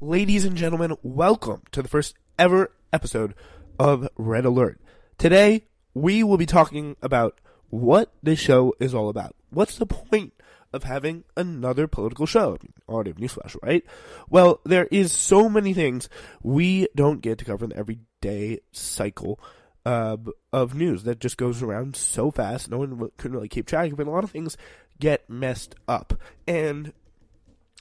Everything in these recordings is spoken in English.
Ladies and gentlemen, welcome to the first ever episode of Red Alert. Today, we will be talking about what this show is all about. What's the point of having another political show? I mean, already have newsflash, right? Well, there is so many things we don't get to cover in the everyday cycle of news that just goes around so fast. No one can really keep track of it. A lot of things get messed up. And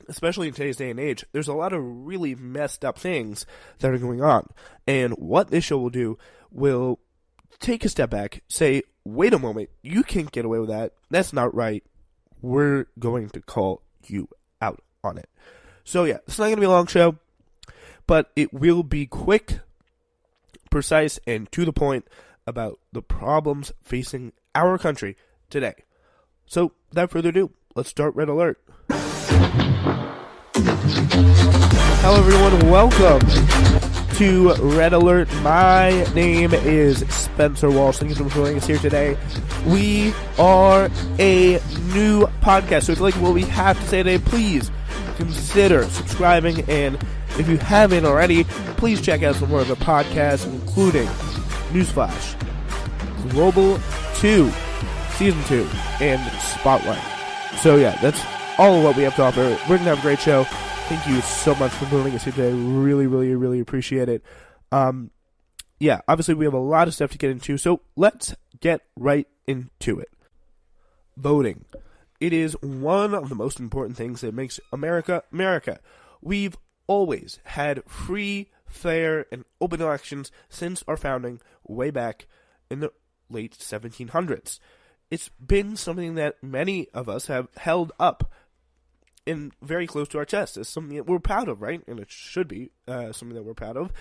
especially in today's day and age, there's a lot of really messed up things that are going on. And what this show will do will take a step back, say, wait a moment, you can't get away with that. That's not right. We're going to call you out on it. So yeah, it's not going to be a long show, but it will be quick, precise, and to the point about the problems facing our country today. So without further ado, let's start Red Alert. Hello everyone, welcome to Red Alert. My name is Spenser Walsh. Thank you so much for joining us here today. We are a new podcast, so if you like what we have to say today, please consider subscribing, and if you haven't already, please check out some more of the podcasts, including Newsflash, Global 2, Season 2, and Spotlight. So yeah, that's all of what we have to offer. We're going to have a great show. Thank you so much for joining us here today. Really appreciate it. Yeah, obviously we have a lot of stuff to get into, so let's get right into it. Voting. It is one of the most important things that makes America, America. We've always had free, fair, and open elections since our founding way back in the late 1700s. It's been something that many of us have held up and very close to our chest. It's something that we're proud of, right? And it should be something that we're proud of.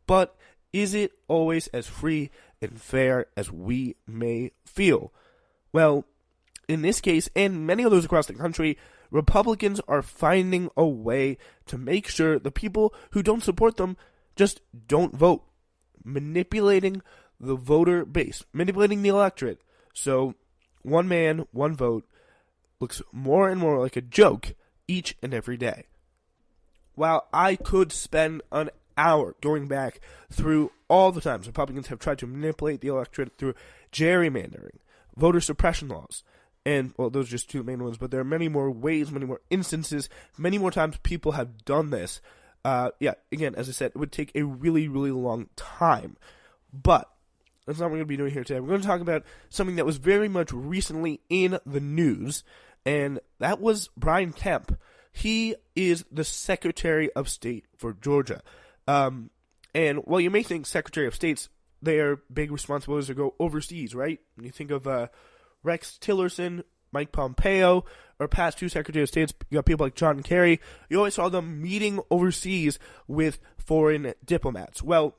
But is it always as free and fair as we may feel? Well, in this case, and many others across the country, Republicans are finding a way to make sure the people who don't support them just don't vote. Manipulating the voter base, manipulating the electorate. So, one man, one vote looks more and more like a joke each and every day. While I could spend an hour going back through all the times Republicans have tried to manipulate the electorate through gerrymandering, voter suppression laws, and, well, those are just two main ones, but there are many more ways, many more instances, many more times people have done this. Yeah, again, as I said, it would take a really long time. But that's not what we're going to be doing here today. We're going to talk about something that was very much recently in the news, and that was Brian Kemp. He is the Secretary of State for Georgia. And while you may think Secretary of States, their big responsibilities are go overseas, right? When you think of Rex Tillerson, Mike Pompeo, or past two Secretary of States, you got people like John Kerry. You always saw them meeting overseas with foreign diplomats. Well,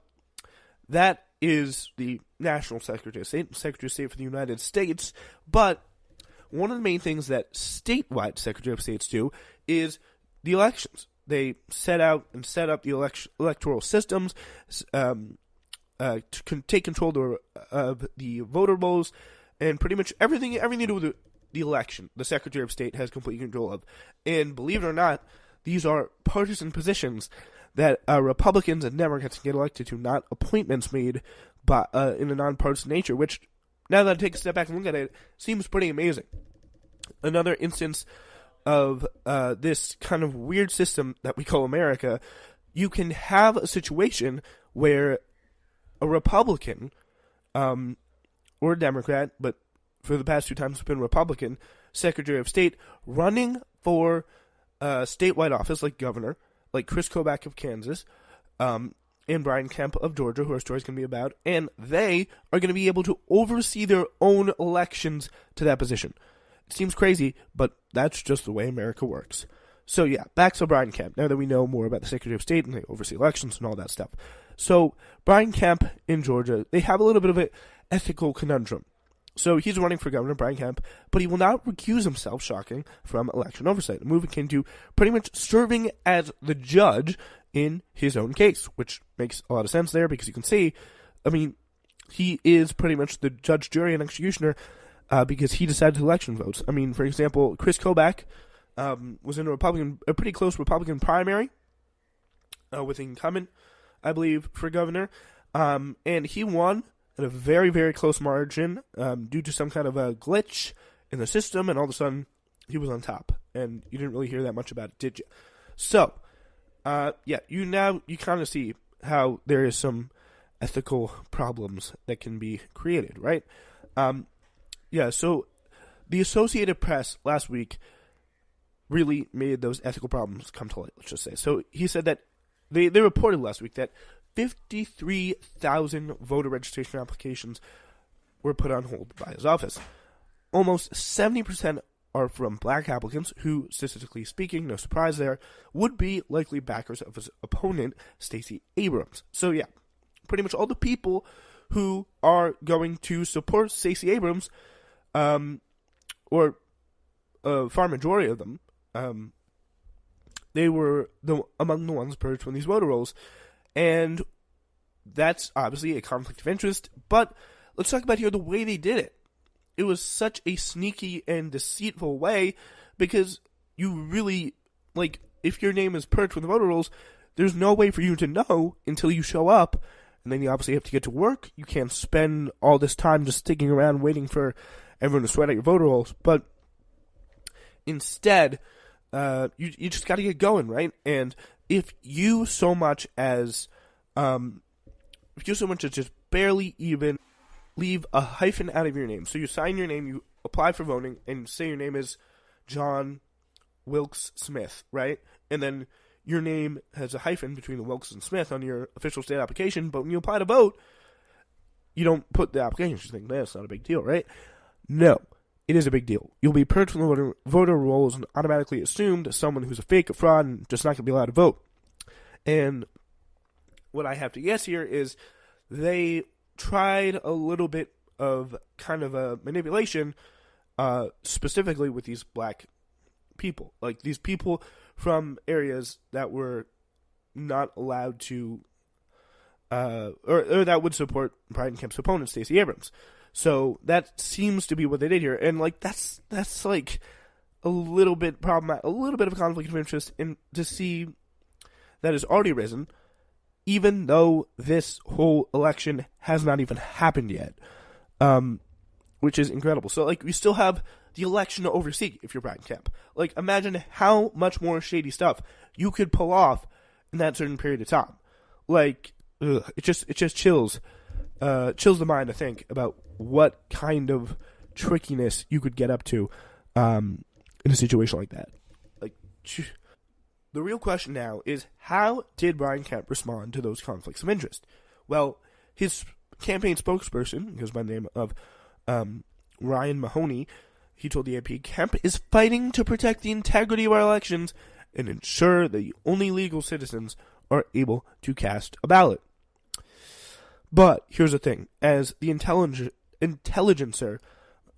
that is the National Secretary of State, Secretary of State for the United States, but one of the main things that statewide Secretary of States do is the elections. They set out and set up the electoral systems, to take control of the voter rolls, and pretty much everything to do with the election, the Secretary of State has complete control of. And believe it or not, these are partisan positions that Republicans and Democrats get elected to, not appointments made by, in a nonpartisan nature, which, now that I take a step back and look at it, seems pretty amazing. Another instance of this kind of weird system that we call America, you can have a situation where a Republican, or a Democrat, but for the past two times it's been Republican, Secretary of State, running for statewide office like governor, like Chris Kobach of Kansas, and Brian Kemp of Georgia, who our story is going to be about, and they are going to be able to oversee their own elections to that position. It seems crazy, but that's just the way America works. So yeah, back to Brian Kemp, now that we know more about the Secretary of State and they oversee elections and all that stuff. So, Brian Kemp in Georgia, they have a little bit of an ethical conundrum. So he's running for governor, Brian Kemp, but he will not recuse himself, shocking, from election oversight. A move akin to pretty much serving as the judge in his own case, which makes a lot of sense there because you can see, I mean, he is pretty much the judge, jury, and executioner because he decided election votes. I mean, for example, Chris Kobach was in a pretty close Republican primary, with the incumbent, I believe, for governor. And he won at a very, very close margin due to some kind of a glitch in the system, and all of a sudden he was on top. And you didn't really hear that much about it, did you? So, you kind of see how there is some ethical problems that can be created, right? So the Associated Press last week really made those ethical problems come to light, let's just say. So he said that they reported last week that 53,000 voter registration applications were put on hold by his office. Almost 70% are from black applicants who, statistically speaking, no surprise there, would be likely backers of his opponent, Stacey Abrams. So yeah, pretty much all the people who are going to support Stacey Abrams, or a far majority of them, they were among the ones purged from these voter rolls. And that's obviously a conflict of interest, but let's talk about here the way they did it. It was such a sneaky and deceitful way, because you really, if your name is purged from the voter rolls, there's no way for you to know until you show up, and then you obviously have to get to work. You can't spend all this time just sticking around waiting for everyone to sweat out your voter rolls, but instead, you just got to get going, right? And if you so much as just barely even leave a hyphen out of your name, so you sign your name, you apply for voting, and say your name is John Wilkes Smith, right? And then your name has a hyphen between the Wilkes and Smith on your official state application, but when you apply to vote, you don't put the application. You think, that's not a big deal, right? No, it is a big deal. You'll be purged from the voter rolls and automatically assumed as someone who's a fake, a fraud, and just not going to be allowed to vote. And what I have to guess here is they tried a little bit of kind of a manipulation, specifically with these black people. Like, these people from areas that were not allowed to, or that would support Brian Kemp's opponent, Stacey Abrams. So that seems to be what they did here. And, that's a little bit problematic, a little bit of a conflict of interest in to see that has already risen, even though this whole election has not even happened yet, which is incredible. So, we still have the election to oversee if you're Brian Kemp. Imagine how much more shady stuff you could pull off in that certain period of time. It just chills the mind to think about what kind of trickiness you could get up to in a situation like that. The real question now is, how did Brian Kemp respond to those conflicts of interest? Well, his campaign spokesperson, goes by the name of Ryan Mahoney, he told the AP, Kemp is fighting to protect the integrity of our elections and ensure that only legal citizens are able to cast a ballot. But here's the thing. As the Intelligencer,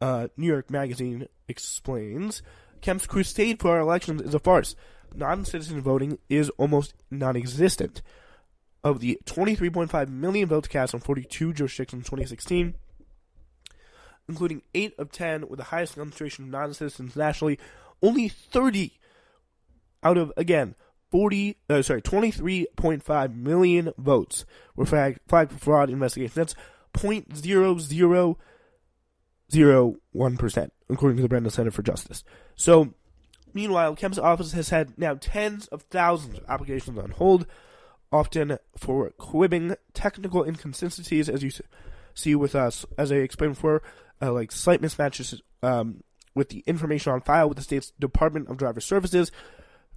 New York Magazine, explains, Kemp's crusade for our elections is a farce. Non-citizen voting is almost non-existent. Of the 23.5 million votes cast on 42 jurisdictions in 2016, including 8 of 10 with the highest concentration of non-citizens nationally, only 30 out of, again, 23.5 million votes were flagged for fraud investigations. That's 0.0001%, according to the Brennan Center for Justice. So, meanwhile, Kemp's office has had now tens of thousands of applications on hold, often for quibbing technical inconsistencies, as you see with us, as I explained before, slight mismatches with the information on file with the state's Department of Driver Services.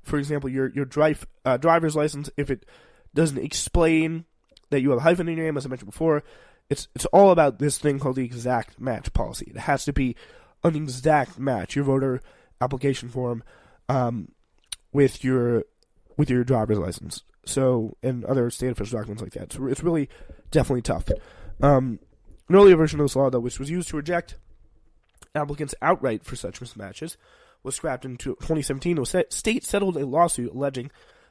For example, your driver's license, if it doesn't explain that you have a hyphen in your name, as I mentioned before, it's all about this thing called the exact match policy. It has to be an exact match, your voter application form, with your driver's license. So, and other state official documents like that. So it's really definitely tough. An earlier version of this law, though, which was used to reject applicants outright for such mismatches, was scrapped in 2017. The state settled a lawsuit alleging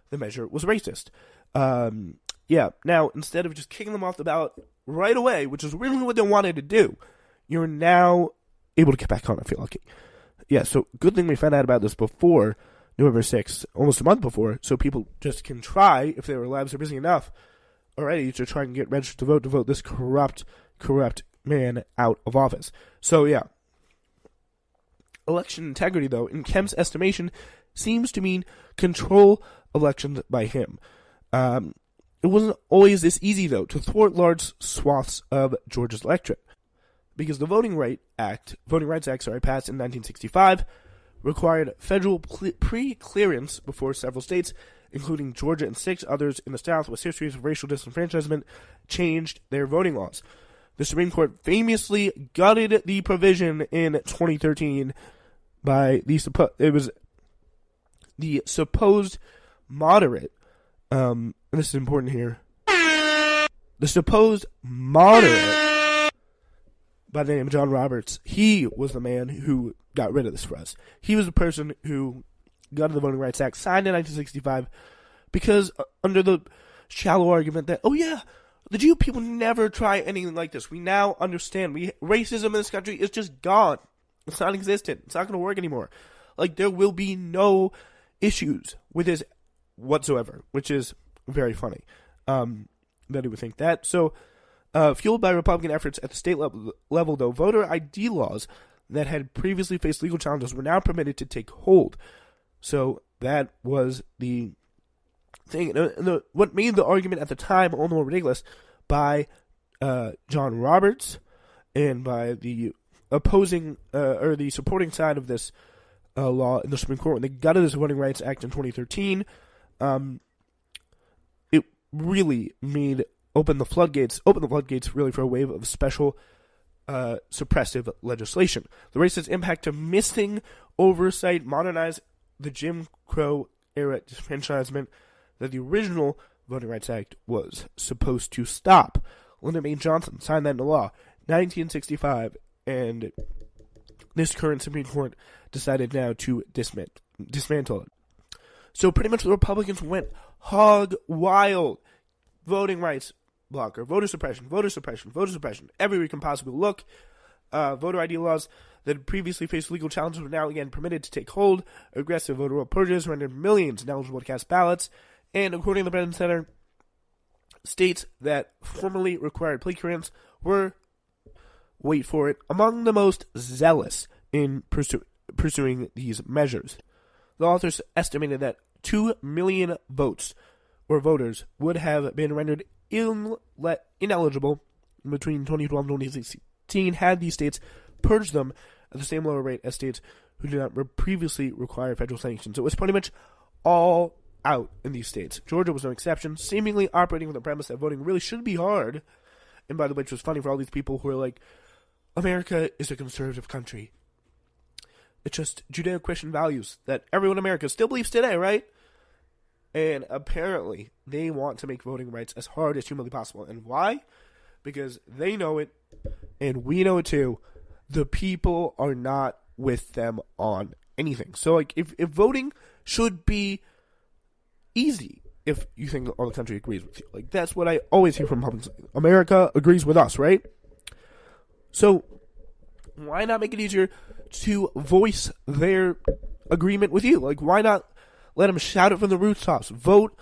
the measure was racist. Now, instead of just kicking them off the ballot right away, which is really what they wanted to do, you're now able to get back on if you're lucky. Yeah, so good thing we found out about this before November 6th, almost a month before, so people just can try, if their lives are busy enough already, to try and get registered to vote this corrupt man out of office. So, yeah. Election integrity, though, in Kemp's estimation, seems to mean control elections by him. It wasn't always this easy, though, to thwart large swaths of Georgia's electorate, because the Voting Rights Act, passed in 1965, required federal pre-clearance before several states, including Georgia and 6 others in the South with histories of racial disenfranchisement, changed their voting laws. The Supreme Court famously gutted the provision in 2013 by the supposed moderate, and this is important here, the supposed moderate by the name of John Roberts. He was the man who got rid of this for us. He was the person who got the Voting Rights Act, signed in 1965, because under the shallow argument that, oh yeah, the Jew people never try anything like this. We now understand. Racism in this country is just gone. It's non-existent. It's not going to work anymore. Like, there will be no issues with this whatsoever, which is very funny that he would think that. So, fueled by Republican efforts at the state level, though, voter ID laws that had previously faced legal challenges were now permitted to take hold. So, that was the thing. What made the argument at the time all the more ridiculous by John Roberts and by the opposing or the supporting side of this law in the Supreme Court when they gutted this Voting Rights Act in 2013, it really opened the floodgates really for a wave of special suppressive legislation. The racist impact to missing oversight modernized the Jim Crow era disenfranchisement that the original Voting Rights Act was supposed to stop. Lyndon B. Johnson signed that into law, 1965, and this current Supreme Court decided now to dismantle it. So pretty much the Republicans went hog wild. Voting rights blocker, voter suppression, everywhere you can possibly look. Voter ID laws that had previously faced legal challenges were now again permitted to take hold. Aggressive voter roll purges rendered millions ineligible to cast ballots. And according to the Brennan Center, states that formerly required plea clearance were, wait for it, among the most zealous in pursuing these measures. The authors estimated that 2 million votes or voters would have been rendered ineligible between 2012 and 2016 had these states purged them at the same lower rate as states who did not previously require federal sanctions. It was pretty much all out in these states. Georgia was no exception, seemingly operating with the premise that voting really should be hard. And by the way, which was funny for all these people who are like, America is a conservative country. It's just Judeo-Christian values that everyone in America still believes today, right? And apparently, they want to make voting rights as hard as humanly possible. And why? Because they know it, and we know it too. The people are not with them on anything. So, like, if voting should be easy, if you think all the country agrees with you. Like, that's what I always hear from Republicans. America agrees with us, right? So, why not make it easier to voice their agreement with you? Like, why not let them shout it from the rooftops, vote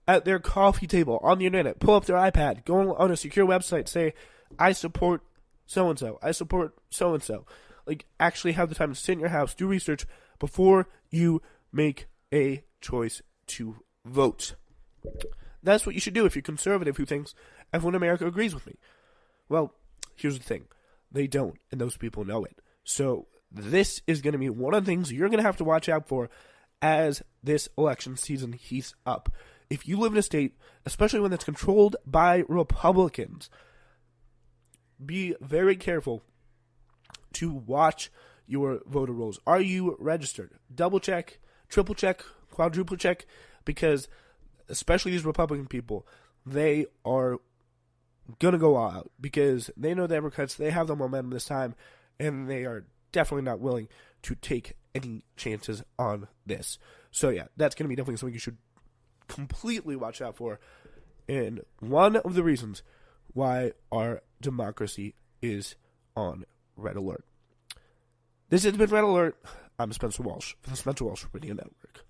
at their coffee table, on the internet, pull up their iPad, go on a secure website, say, I support so-and-so, I support so-and-so. Like, actually have the time to sit in your house, do research before you make a choice to vote. That's what you should do if you're conservative who thinks everyone in America agrees with me. Well, here's the thing. They don't, and those people know it. So this is going to be one of the things you're going to have to watch out for as this election season heats up. If you live in a state, especially when it's controlled by Republicans, be very careful to watch your voter rolls. Are you registered? Double check, triple check, quadruple check, because especially these Republican people, they are going to go all out because they know the Democrats, they have the momentum this time, and they are definitely not willing to take any chances on this. So yeah, that's going to be definitely something you should completely watch out for, and one of the reasons why our democracy is on red alert. This has been Red Alert. I'm Spencer Walsh for the Spencer Walsh Radio Network.